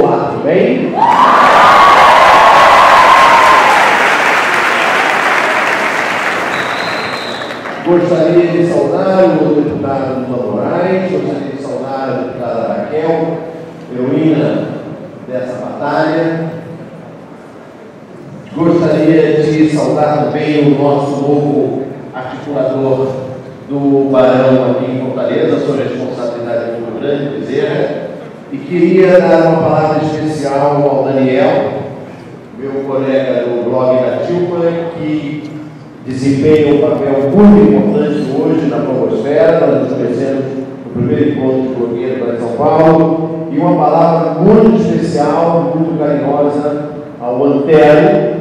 Olá, tudo bem? Gostaria de saudar o deputado Lula Moraes, gostaria de saudar a deputada Raquel, heroína dessa batalha. Gostaria de saudar também o nosso novo articulador do Barão aqui em Fortaleza, sua responsabilidade muito grande, Bezerra, e queria dar uma palavra especial ao Daniel, meu colega do blog da Tilma, que desempenha um papel muito importante hoje na blogosfera. Nós nos conhecemos no primeiro encontro de blogueiro para São Paulo, e uma palavra muito especial, muito carinhosa ao Antero,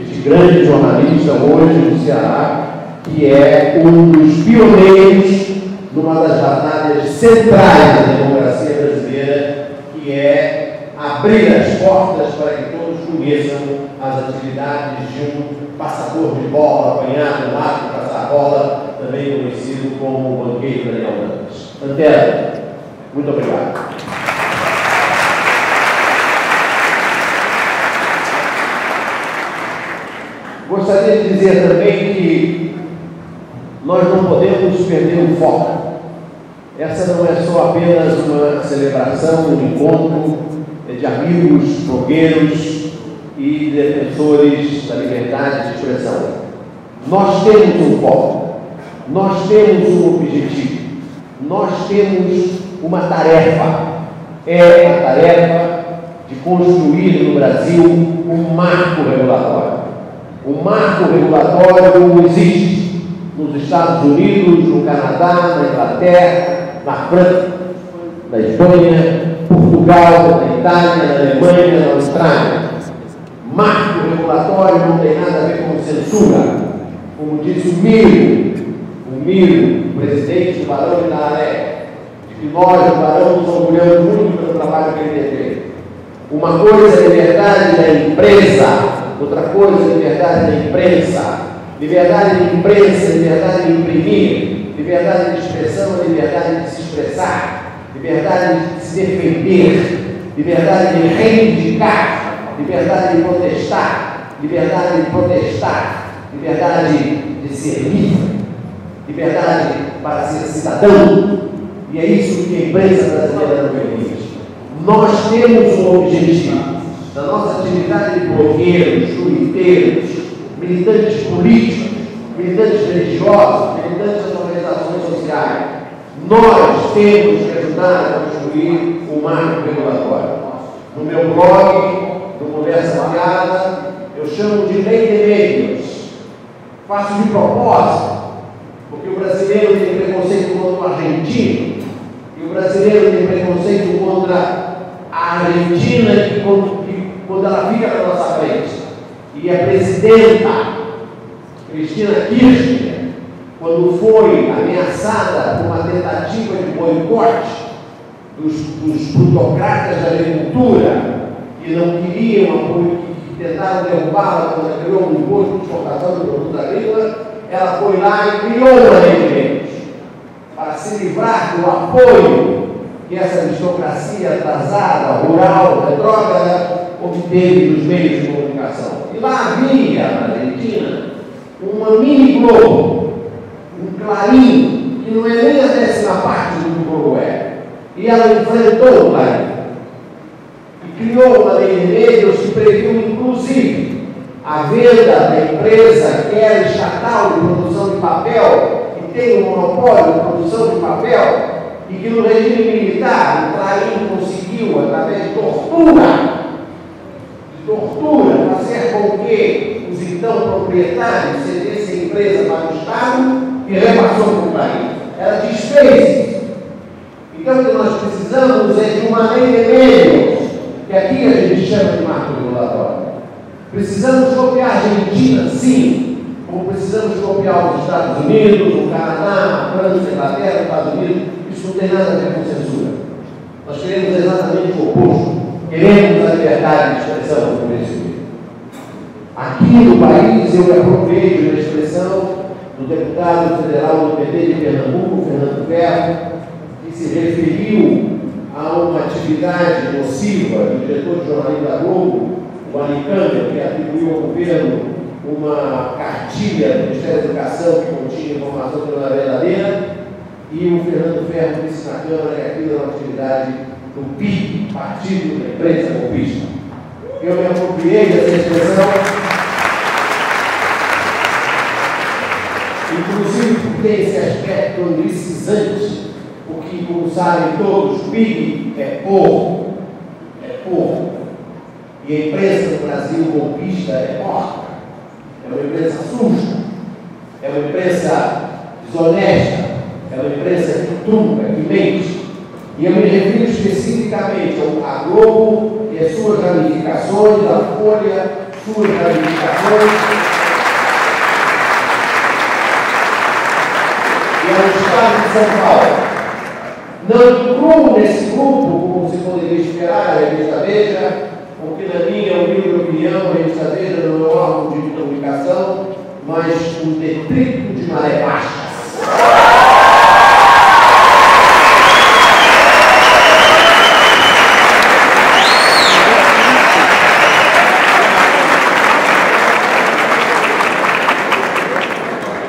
este grande jornalista hoje no Ceará, que é um dos pioneiros numa das batalhas centrais da democracia brasileira, que é abrir as portas para que todos conheçam as atividades de um passador de bola, apanhado no ato de passar a bola, também conhecido como o banqueiro Daniel Dantas. Antero, muito obrigado. Gostaria de dizer também que nós não podemos perder o foco. Essa não é só apenas uma celebração, um encontro de amigos, blogueiros e defensores da liberdade de expressão. Nós temos um foco, nós temos um objetivo, nós temos uma tarefa. É a tarefa de construir no Brasil um marco regulatório. O marco regulatório existe nos Estados Unidos, no Canadá, na Inglaterra, na França, na Espanha, Portugal, na Itália, na Alemanha, na Austrália. Marco regulatório não tem nada a ver com censura. Como disse o Miro, presidente do Barão de Naré, de que nós, do Barão, nos orgulhamos muito pelo trabalho que ele tem feito. Uma coisa é liberdade da empresa, outra coisa é liberdade da imprensa. Liberdade de imprensa, liberdade de imprimir, liberdade de expressão, liberdade de se expressar, liberdade de se defender, liberdade de reivindicar, liberdade de protestar, liberdade de ser livre, liberdade para ser cidadão. E é isso que a imprensa brasileira não permite. Nós temos um objetivo da nossa atividade de blogueiros, tuiteiros, militantes políticos, militantes religiosos, militantes das organizações sociais. Nós temos que ajudar a construir o marco regulatório. No meu blog, do Conversa Fiada, eu chamo de lei de meios. Faço de propósito, porque o brasileiro tem preconceito contra o argentino, e o brasileiro tem preconceito contra a Argentina, quando ela fica na nossa frente. E a presidenta Cristina Kirchner, quando foi ameaçada por uma tentativa de boicote dos plutocratas da agricultura, que não queriam apoio, que tentaram derrubá-la quando ela criou um imposto de exportação de produtos agrícolas, ela foi lá e criou uma lei de meios para se livrar do apoio que essa aristocracia atrasada, rural, retrógrada, obteve dos meios de comunicação. E lá havia, na Argentina, uma mini Globo, um Clarim, que não é nem a 10ª parte do que o Globo é. E ela enfrentou o Clarim. E criou uma lei de meios que previu, inclusive, a venda da empresa que era estatal de produção de papel, que tem um monopólio de produção de papel, e que no regime militar o Clarim conseguiu, através de tortura, fazer com que os então proprietários cedessem a empresa para o Estado e repassou para o Clarim. Ela desfez isso. Então, o que nós precisamos é de uma lei de meios, que aqui a gente chama de marco regulatório. Precisamos copiar a Argentina, sim, como precisamos copiar os Estados Unidos, o Canadá, a França, a Inglaterra, os Estados Unidos. Isso não tem nada a ver com censura. Nós queremos exatamente o oposto. Queremos a liberdade de expressão, como disse. Aqui no país, eu me aproveito da expressão do deputado federal do PT de Pernambuco, Fernando Ferro, que se referiu a a uma atividade nociva do diretor de jornalismo da Globo, o Alicante, que atribuiu ao governo uma cartilha do Ministério da Educação que continha informação que não era verdadeira, e o Fernando Ferro disse na Câmara que aquilo era uma atividade do PIB, Partido da Imprensa Golpista. Eu me apropriei dessa expressão, inclusive porque esse aspecto anglicizante, porque, como sabem todos, PIB é povo, e a imprensa no Brasil golpista é porca, é uma imprensa suja, é uma imprensa desonesta, é uma imprensa que trunca, que mente. E eu me refiro especificamente à Globo e às suas ramificações, à Folha, suas ramificações, e ao Estado de São Paulo. Não incluo nesse grupo, como se poderia esperar, a revista Veja, porque, na minha humilde opinião, a revista Veja não é um órgão de comunicação, mas um detrito de maré baixa.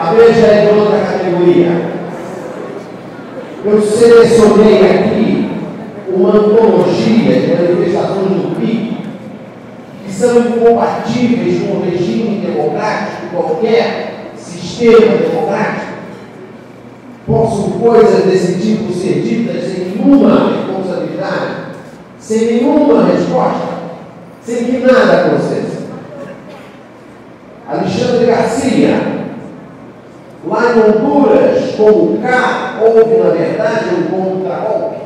A Veja é de outra categoria. Eu selecionei aqui uma antologia de manifestações do PIB que são incompatíveis com o regime democrático, qualquer sistema democrático. Possam coisas desse tipo ser ditas sem nenhuma responsabilidade, sem nenhuma resposta, sem que nada aconteça. Alexandre Garcia, lá em Honduras, como cá, houve, na verdade, um contragolpe.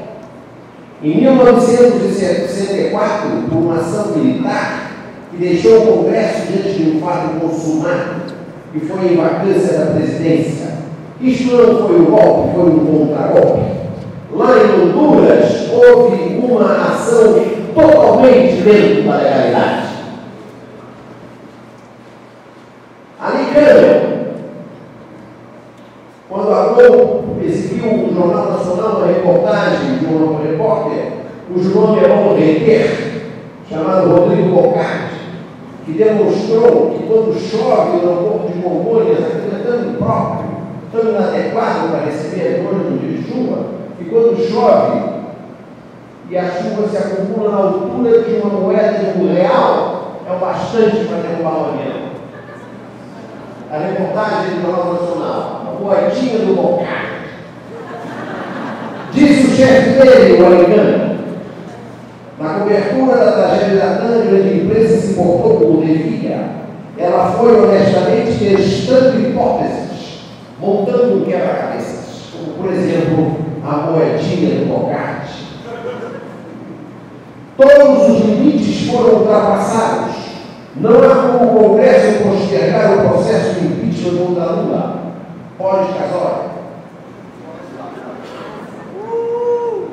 Em 1964, por uma ação militar que deixou o Congresso diante de um fato consumado, que foi a vacância da presidência. Isto não foi um golpe, foi um contragolpe. Lá em Honduras, houve uma ação totalmente dentro da legalidade. Alicante, quando a Globo exibiu no Jornal Nacional uma reportagem de um repórter, cujo nome é bom reter, chamado Rodrigo Bocardi, que demonstrou que quando chove no aeroporto de Congonhas, aquilo é tão impróprio, tão inadequado para receber ônibus no dia de chuva, que quando chove e a chuva se acumula na altura de uma moeda de R$1, é o bastante para derrubar o avião. A reportagem do Jornal Nacional, a poetinha do Bocardi. Disse o chefe dele, o Alicante, na cobertura da tragédia da TAM, a grande imprensa se portou como devia. Ela foi honestamente testando hipóteses, montando um quebra-cabeças, como, por exemplo, a poetinha do Bocardi. Todos os limites foram ultrapassados. Não há como o Congresso postergar o processo de impeachment contra Lula. Pode, Casório.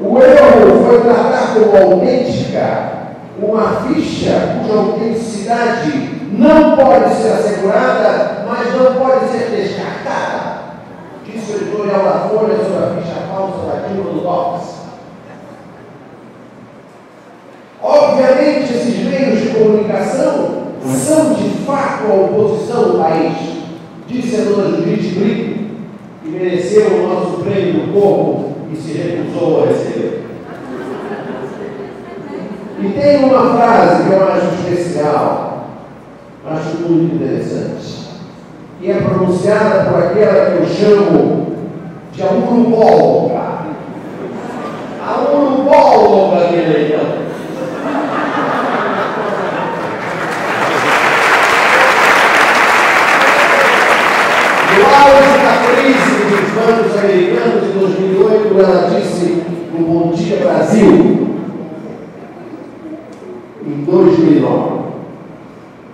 O erro foi tratar como autêntica uma ficha cuja autenticidade não pode ser assegurada, mas não pode ser descartada. Disse o editorial da Folha sobre a ficha falsa da Dilma do Dops. Obviamente, esses meios de comunicação são de fato a oposição do país, disse a dona Judite Brito, que mereceu o nosso prêmio do povo e se recusou a receber. E tem uma frase que eu acho especial, acho muito interessante, que é pronunciada por aquela que eu chamo de a urubóloga. A urubóloga de Leitão. No auge da crise dos bancos americanos em 2008, ela disse no Bom Dia Brasil, em 2009,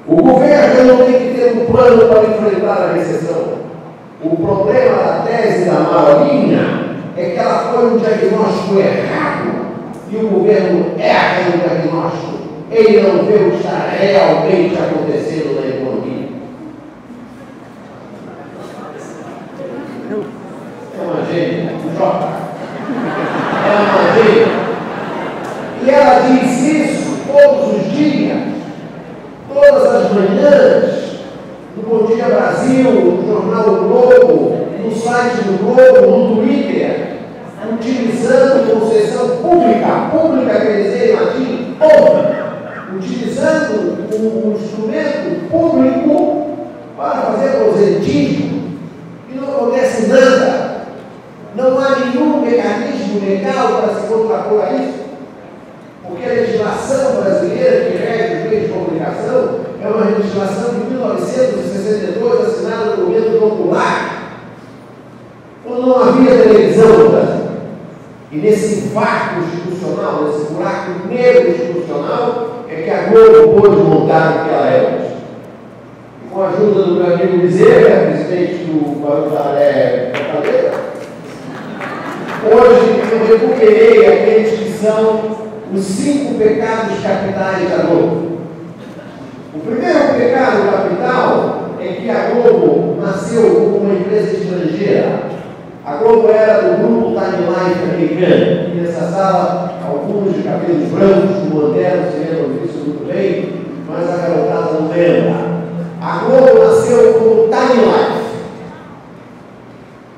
o governo não tem que ter um plano para enfrentar a recessão. O problema da tese da malinha é que ela foi um diagnóstico errado e o governo erra no diagnóstico. Ele não vê o que está realmente acontecendo na economia. É uma gênia, Jota. É uma gênia. E ela diz isso todos os dias, todas as manhãs, no Bom Dia Brasil, no Jornal O Globo, no site do Globo, no Twitter, utilizando concessão pública quer dizer em latim, utilizando um instrumento público para fazer proseltismo, e não acontece nada. Não há nenhum mecanismo legal para se contrapor a isso, porque a legislação brasileira que rege os meios de comunicação é uma legislação de 1962, assinada no governo popular, quando não havia televisão no Brasil. E nesse vácuo institucional, nesse buraco negro institucional, é que a Globo pôde montar o que ela é hoje. E com a ajuda do meu amigo Bezerra, presidente do Barão da Fortaleza, hoje eu recuperei aqueles que são os 5 pecados capitais da Globo. O primeiro pecado capital é que a Globo nasceu como uma empresa estrangeira. A Globo era do grupo Time Life americano. E nessa sala, alguns de cabelos brancos, como o Antero, se lembram disso muito bem, mas a garotada não lembra. A Globo nasceu como Time Life,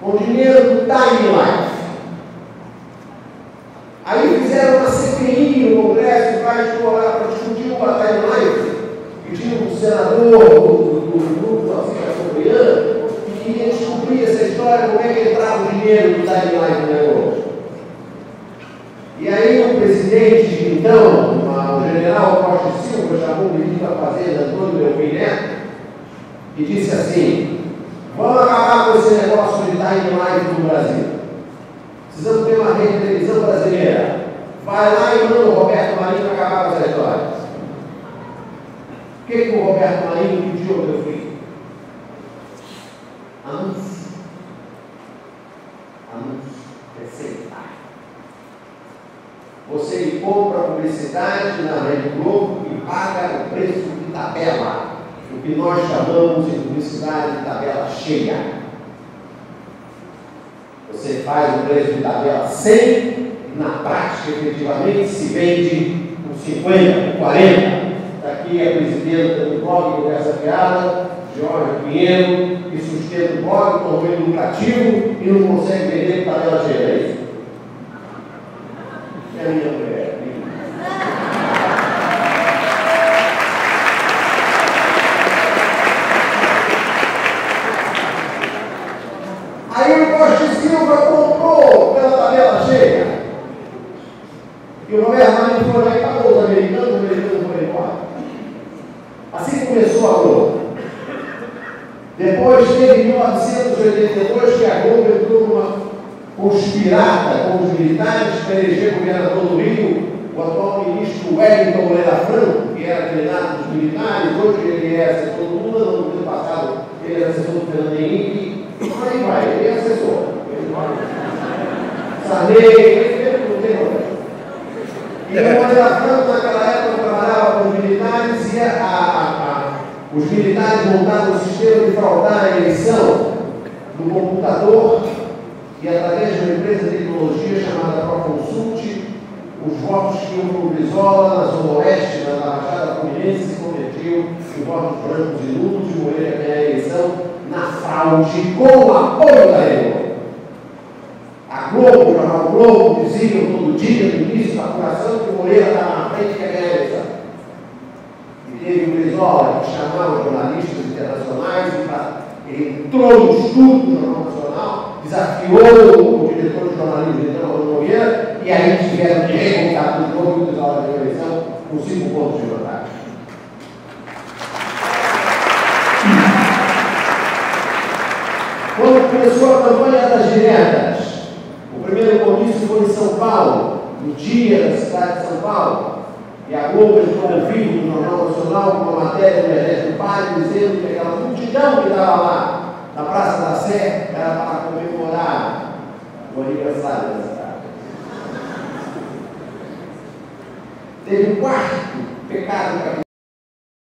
com dinheiro do Time Life. Aí fizeram uma CPI no Congresso, vai explorar para discutir uma Time Life, que tinha um senador do grupo assim, Chateaubriand, e queria descobrir essa história, como é que entrava o dinheiro do Time Life no negócio. E aí o presidente, então, o general Costa Silva, chamou o ministro da Fazenda, Antônio Delfim Neto, e disse assim: vamos acabar com esse negócio de Time Life no Brasil. Precisamos ter uma rede de televisão brasileira. Vai lá e manda o Roberto Marinho acabar com essa história. O que o Roberto Marinho pediu ao meu filho? Anúncio. Receitar. Você compra publicidade na Rede Globo e paga o preço de tabela, o que nós chamamos de publicidade de tabela cheia. Você faz o preço de tabela 100 e na prática, efetivamente, se vende por 50, por 40. Daqui a presidenta do blog Conversa Fiada, Jorge Pinheiro, que sustenta o blog, tornou ele lucrativo e não consegue vender por tabela cheia. É isso? É a minha mulher. Aí o Costa Silva comprou pela tabela cheia. E o Roberto Marinho foi lá e pagou os americanos foram embora. Assim começou a Globo. Depois teve em 1982 que a Globo entrou numa conspirata com os militares para eleger governador do Rio, o atual ministro Wellington Moreira Franco, que era treinado dos militares, hoje ele é assessor do Lula, no ano passado ele era assessor do Fernando Henrique. Aí vai, ele é assessor. Sarney, não tem problema. E o Moreira Franco, naquela época, trabalhava com os militares e os militares montaram um sistema de fraudar a eleição no computador e, através de uma empresa de tecnologia chamada ProConsult, os votos que iam para o Brizola, na Zona Oeste, na Baixada Fluminense, se convertiam em votos brancos e nulos e Moreira ganhar a eleição na fraude com o apoio da Globo. A Globo, o jornal Globo, diziam todo dia, no início da apuração, que o Moreira estava na frente e ia ganhar a eleição. E teve o Brizola que chamava os jornalistas internacionais, ele entrou no estudo do Jornal Nacional, desafiou o diretor de jornalismo, então, Nogueira, e aí tiveram que recontar o jogo e o Brizola ganhou a eleição com 5 pontos de vantagem. Quando começou a campanha das diretas, o primeiro comício foi em São Paulo, no dia da cidade de São Paulo, e a Globo entrou ao vivo no Jornal Nacional com uma matéria do Ernesto Padre dizendo que aquela multidão que estava lá na Praça da Sé era para comemorar o aniversário da cidade. Teve um quarto pecado capital.